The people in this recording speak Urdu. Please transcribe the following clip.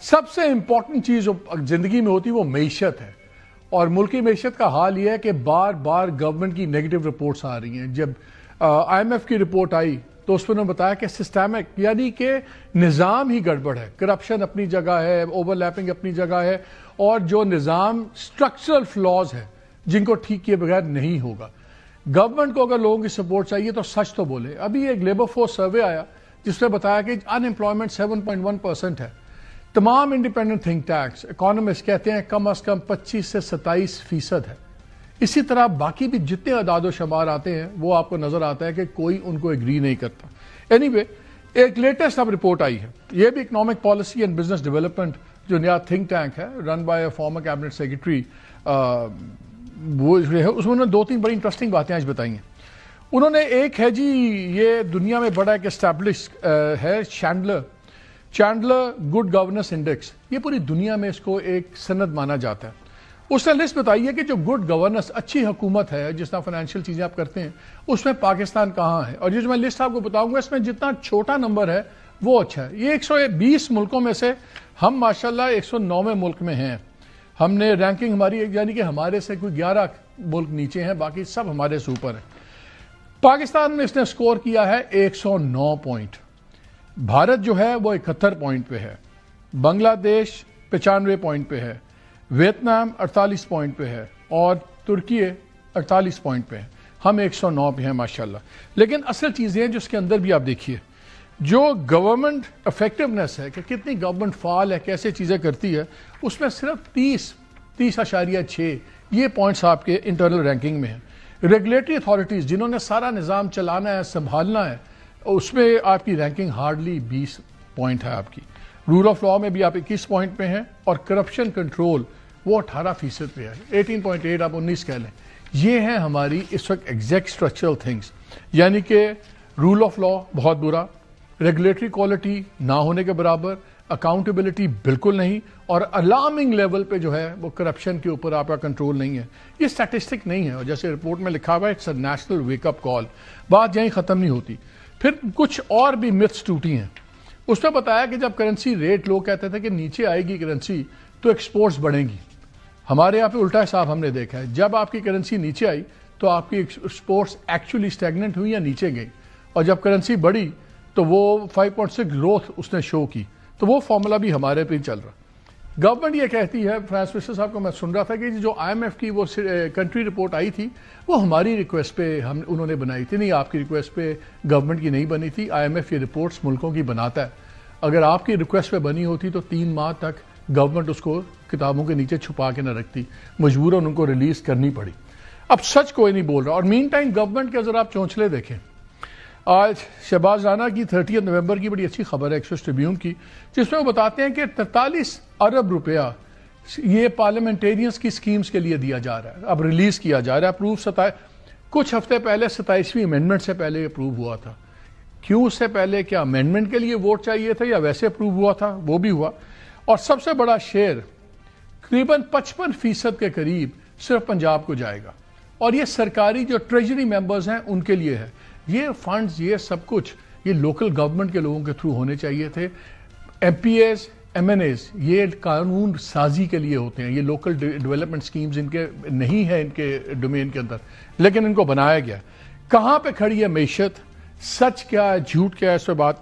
سب سے امپورٹنٹ چیز جو زندگی میں ہوتی ہے وہ معیشت ہے، اور ملکی معیشت کا حال یہ ہے کہ بار بار گورنمنٹ کی نیگیٹو رپورٹس آ رہی ہیں۔ جب آئی ایم ایف کی رپورٹ آئی تو اس میں انہوں نے بتایا کہ سسٹمک یعنی کہ نظام ہی گڑبڑ ہے، کرپشن اپنی جگہ ہے، اوور لیپنگ اپنی جگہ ہے، اور جو نظام سٹرکچرل فلاز ہے جن کو ٹھیک کیے بغیر نہیں ہوگا۔ گورنمنٹ کو اگر لوگوں کی سپورٹ چاہیے تو سچ تو بولے۔ ابھی ایک لیبر فورس سروے آیا جس نے بتایا کہ ان امپلائمنٹ 7.1% ہے۔ تمام انڈیپینڈنٹ تھنک ٹینکس اکانومسٹ کہتے ہیں کم از کم 25 سے 27% ہے۔ اسی طرح باقی بھی جتنے اعداد و شمار آتے ہیں وہ آپ کو نظر آتا ہے کہ کوئی ان کو ایگری نہیں کرتا۔ اینی وے ایک لیٹسٹ اب رپورٹ آئی ہے، یہ بھی economic policy and business development جو نیا تھنک ٹینک ہے run by a former cabinet secretary, وہ جو ہے اس میں انہوں نے 2-3 بڑی انٹرسٹنگ باتیں آج بتائی ہیں۔ انہوں نے ایک ہے جی یہ دنیا میں بڑا ایک اسٹیبلش ہے چینڈلر گڈ گورننس انڈیکس، یہ پوری دنیا میں اس کو ایک سند مانا جاتا ہے۔ اس نے لسٹ بتائی ہے کہ جو گڈ گورننس اچھی حکومت ہے، جس طرح فائنینشیل چیزیں آپ کرتے ہیں، اس میں پاکستان کہاں ہے، اور یہ جو میں لسٹ آپ کو بتاؤں گا اس میں جتنا چھوٹا نمبر ہے وہ اچھا ہے۔ یہ 120 ملکوں میں سے ہم ماشاءاللہ 109ویں ملک میں ہیں۔ ہم نے رینکنگ ہماری یعنی کہ ہمارے سے کوئی 11 ملک نیچے ہیں، باقی سب ہمارے سے اوپر ہیں۔ پاکستان میں اس نے سکور کیا ہے 109 پوائنٹ، بھارت جو ہے وہ 71 پوائنٹ پہ ہے، بنگلہ دیش 95 پوائنٹ پہ ہے، ویتنام 48 پوائنٹ پہ ہے، اور ترکی 48 پوائنٹ پہ ہے۔ ہم 109 پہ ہیں ماشاءاللہ۔ لیکن اصل چیزیں ہیں جو اس کے اندر بھی آپ دیکھیے، جو گورنمنٹ افیکٹونیس ہے کہ کتنی گورنمنٹ فعال ہے، کیسے چیزیں کرتی ہے، اس میں صرف 30.6 یہ پوائنٹس آپ کے انٹرنل رینکنگ میں ہیں۔ ریگولیٹری اتھارٹیز جنہوں نے سارا نظام چلانا ہے، سنبھالنا ہے، اس میں آپ کی رینکنگ ہارڈلی 20 پوائنٹ ہے آپ کی۔ رول آف لاء میں بھی آپ 21 پوائنٹ پہ ہیں، اور کرپشن کنٹرول وہ 18% پہ ہے، 18.8 آپ 19 کہہ لیں۔ یہ ہیں ہماری اس وقت ایگزیکٹ اسٹرکچرل تھنگس، یعنی کہ رول آف لاء بہت برا، ریگولیٹری کوالٹی نہ ہونے کے برابر، اکاؤنٹیبلٹی بالکل نہیں، اور الارمنگ لیول پہ جو ہے وہ کرپشن کے اوپر آپ کا کنٹرول نہیں ہے۔ یہ اسٹیٹسٹک نہیں ہے، اور جیسے رپورٹ میں لکھا ہوا ہے it's a national wake up call. بات یہیں ختم نہیں ہوتی، پھر کچھ اور بھی متس ٹوٹی ہیں۔ اس میں بتایا کہ جب کرنسی ریٹ لوگ کہتے تھے کہ نیچے آئے گی کرنسی تو ایکسپورٹس بڑھیں گی، ہمارے یہاں پہ الٹا حساب ہم نے دیکھا ہے، جب آپ کی کرنسی نیچے آئی تو آپ کی ایکسپورٹس ایکچولی اسٹیگننٹ ہوئی یا نیچے گئی، اور جب کرنسی بڑھی تو وہ 5.6 گروتھ اس نے شو کی۔ تو وہ فارمولا بھی ہمارے پہ ہی چل رہا۔ گورنمنٹ یہ کہتی ہے، فائنانس منسٹر صاحب کو میں سن رہا تھا کہ جو آئی ایم ایف کی وہ کنٹری رپورٹ آئی تھی وہ ہماری ریکویسٹ پہ انہوں نے بنائی تھی، نہیں آپ کی ریکویسٹ پہ گورنمنٹ کی نہیں بنی تھی۔ آئی ایم ایف یہ رپورٹس ملکوں کی بناتا ہے، اگر آپ کی ریکویسٹ پہ بنی ہوتی تو 3 ماہ تک گورنمنٹ اس کو کتابوں کے نیچے چھپا کے نہ رکھتی، مجبوراً ان کو ریلیز کرنی پڑی۔ اب سچ کوئی نہیں بول رہا، اور مین ٹائم گورنمنٹ کے ذرا آپ چونچلے دیکھیں۔ آج شہباز رانا کی 30 نومبر کی بڑی اچھی خبر ہے ایکسپریس ٹریبیون کی، جس میں وہ بتاتے ہیں کہ 43 ارب روپیہ یہ پارلیمنٹیرینز کی سکیمز کے لیے دیا جا رہا ہے، اب ریلیز کیا جا رہا ہے۔ اپروو کچھ ہفتے پہلے 27ویں امینڈمنٹ سے پہلے اپروو ہوا تھا۔ کیوں اس سے پہلے؟ کیا امینڈمنٹ کے لیے ووٹ چاہیے تھا یا ویسے اپروو ہوا تھا؟ وہ بھی ہوا۔ اور سب سے بڑا شیئر تقریباً 55% کے قریب صرف پنجاب کو جائے گا، اور یہ سرکاری جو ٹریجری ممبرز ہیں ان کے لیے ہے۔ یہ فنڈز یہ سب کچھ یہ لوکل گورنمنٹ کے لوگوں کے تھرو ہونے چاہیے تھے۔ M P As M N As یہ قانون سازی کے لیے ہوتے ہیں، یہ لوکل ڈیولپمنٹ سکیمز ان کے نہیں ہے ان کے ڈومین کے اندر، لیکن ان کو بنایا گیا۔ کہاں پہ کھڑی ہے معیشت، سچ کیا ہے جھوٹ کیا ہے، اس پہ بات